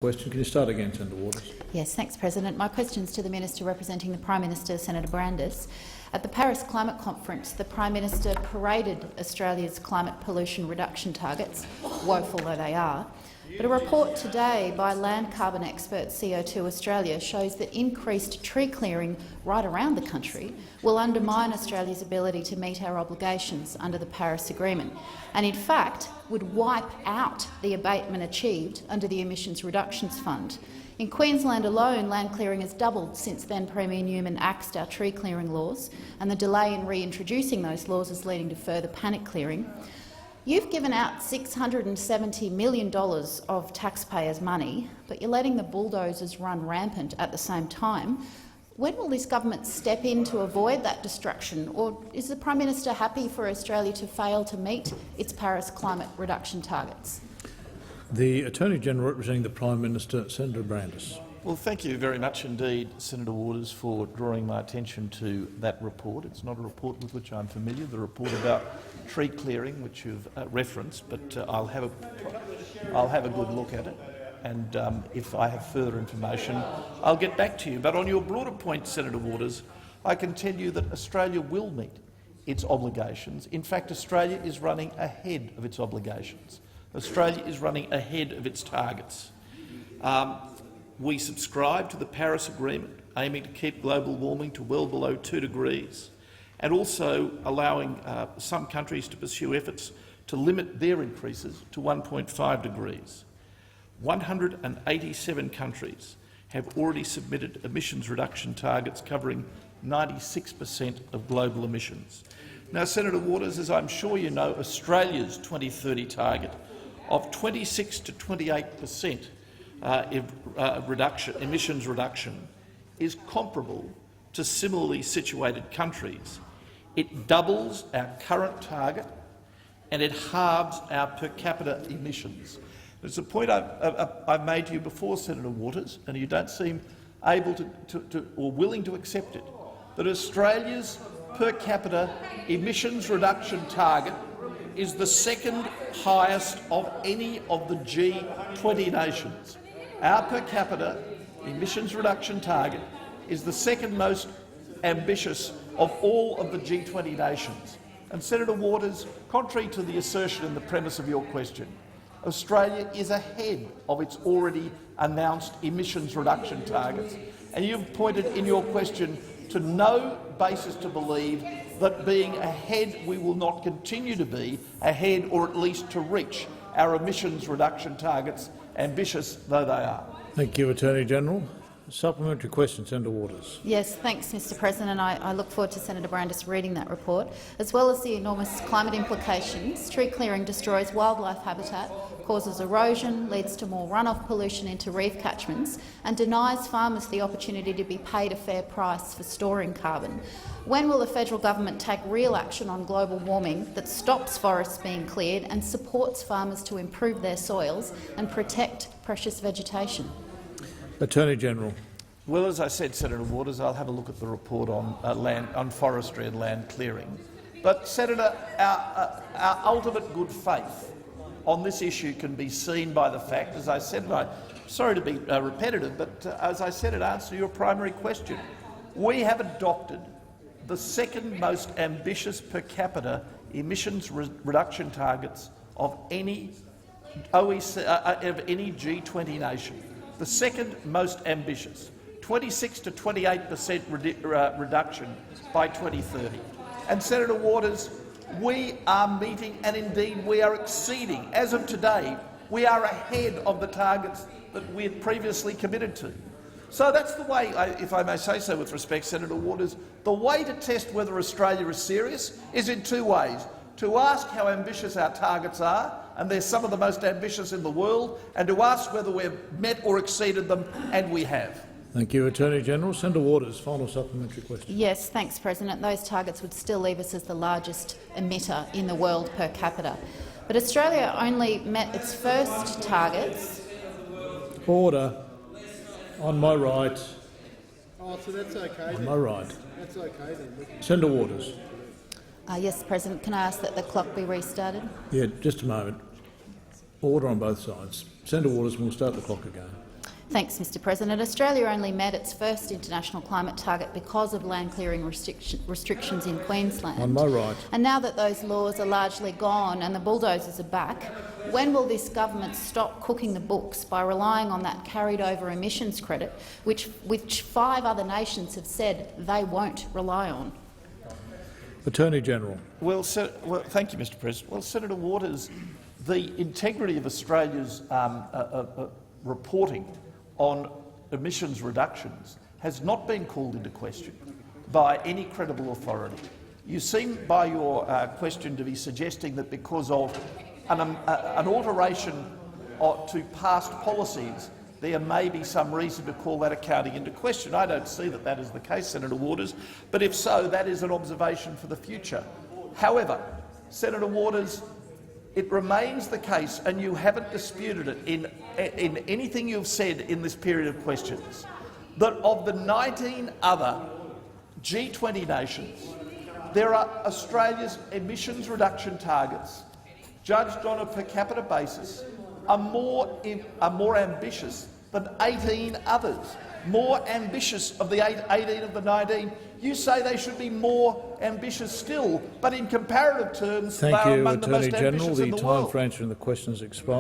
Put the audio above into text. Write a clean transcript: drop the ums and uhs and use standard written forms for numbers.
Question. Can you start again, Senator Waters? Yes, thanks, President. My question is to the Minister representing the Prime Minister, Senator Brandis. At the Paris Climate Conference, the Prime Minister paraded Australia's climate pollution reduction targets, woeful though they are. But a report today by land carbon expert CO2 Australia shows that increased tree clearing right around the country will undermine Australia's ability to meet our obligations under the Paris Agreement, and in fact would wipe out the abatement achieved under the Emissions Reductions Fund. In Queensland alone, land clearing has doubled since then Premier Newman axed our tree clearing laws, and the delay in reintroducing those laws is leading to further panic clearing. You've given out $670 million of taxpayers' money, but you're letting the bulldozers run rampant at the same time. When will this government step in to avoid that destruction, or is the Prime Minister happy for Australia to fail to meet its Paris climate reduction targets? The Attorney-General representing the Prime Minister, Senator Brandis. Well, thank you very much indeed, Senator Waters, for drawing my attention to that report. It's not a report with which I'm familiar, the report about tree clearing, which you've referenced, but I'll have a good look at it, and if I have further information, I'll get back to you. But on your broader point, Senator Waters, I can tell you that Australia will meet its obligations. In fact, Australia is running ahead of its obligations. Australia is running ahead of its targets. We subscribe to the Paris Agreement, aiming to keep global warming to well below 2 degrees, and also allowing some countries to pursue efforts to limit their increases to 1.5 degrees. 187 countries have already submitted emissions reduction targets covering 96% of global emissions. Now, Senator Waters, as I'm sure you know, Australia's 2030 target of 26 to 28% emissions reduction is comparable to similarly situated countries. It doubles our current target and it halves our per capita emissions. It's a point I've made to you before, Senator Waters, and you don't seem able to or willing to accept it, that Australia's per capita emissions reduction target is the second highest of any of the G20 nations. Our per capita emissions reduction target is the second most ambitious of all of the G20 nations. And Senator Waters, contrary to the assertion and the premise of your question, Australia is ahead of its already announced emissions reduction targets, and you've pointed in your question to no basis to believe that being ahead we will not continue to be ahead, or at least to reach our emissions reduction targets, ambitious though they are. Thank you, Attorney-General. Supplementary question, Senator Waters. Yes, thanks, Mr President. I look forward to Senator Brandis reading that report. As well as the enormous climate implications, tree clearing destroys wildlife habitat, causes erosion, leads to more runoff pollution into reef catchments, and denies farmers the opportunity to be paid a fair price for storing carbon. When will the federal government take real action on global warming that stops forests being cleared and supports farmers to improve their soils and protect precious vegetation? Attorney-General. Well, as I said, Senator Waters, I'll have a look at the report on forestry and land clearing. But, Senator, our ultimate good faith on this issue can be seen by the fact, as I said, I'm sorry to be repetitive, but as I said in answer to your primary question, we have adopted the second most ambitious per capita emissions reduction targets of any G20 nation. The second most ambitious, 26 to 28% reduction by 2030. And Senator Waters, we are meeting, and indeed we are exceeding. As of today, we are ahead of the targets that we had previously committed to. So that's the way, if I may say so with respect, Senator Waters, the way to test whether Australia is serious is in two ways: to ask how ambitious our targets are, and they're some of the most ambitious in the world, and to ask whether we've met or exceeded them, and we have. Thank you, Attorney-General. Senator Waters, final supplementary question. Yes, thanks, President. Those targets would still leave us as the largest emitter in the world per capita. But Australia only met its first targets. Order. On my right. Oh, so that's okay. On my right. That's okay then. Senator Waters. Yes, President. Can I ask that the clock be restarted? Yeah, just a moment. Order on both sides. Senator Waters, we'll start the clock again. Thanks, Mr President. Australia only met its first international climate target because of land clearing restrictions in Queensland. On my right. And now that those laws are largely gone and the bulldozers are back, when will this government stop cooking the books by relying on that carried-over emissions credit, which 5 other nations have said they won't rely on? Attorney General. Well, thank you, Mr President. Well, Senator Waters, the integrity of Australia's reporting on emissions reductions has not been called into question by any credible authority. You seem by your question to be suggesting that because of an alteration to past policies there may be some reason to call that accounting into question. I don't see that that is the case, Senator Waters, but if so, that is an observation for the future. However, Senator Waters, it remains the case, and you haven't disputed it in anything you've said in this period of questions, that of the 19 other G20 nations, there are Australia's emissions reduction targets, judged on a per capita basis, are more ambitious than 18 others, more ambitious of the 18 of the 19. You say they should be more ambitious still, but in comparative terms, they are among the most ambitious in the world. Thank you, Attorney General. The time for answering the questions expired.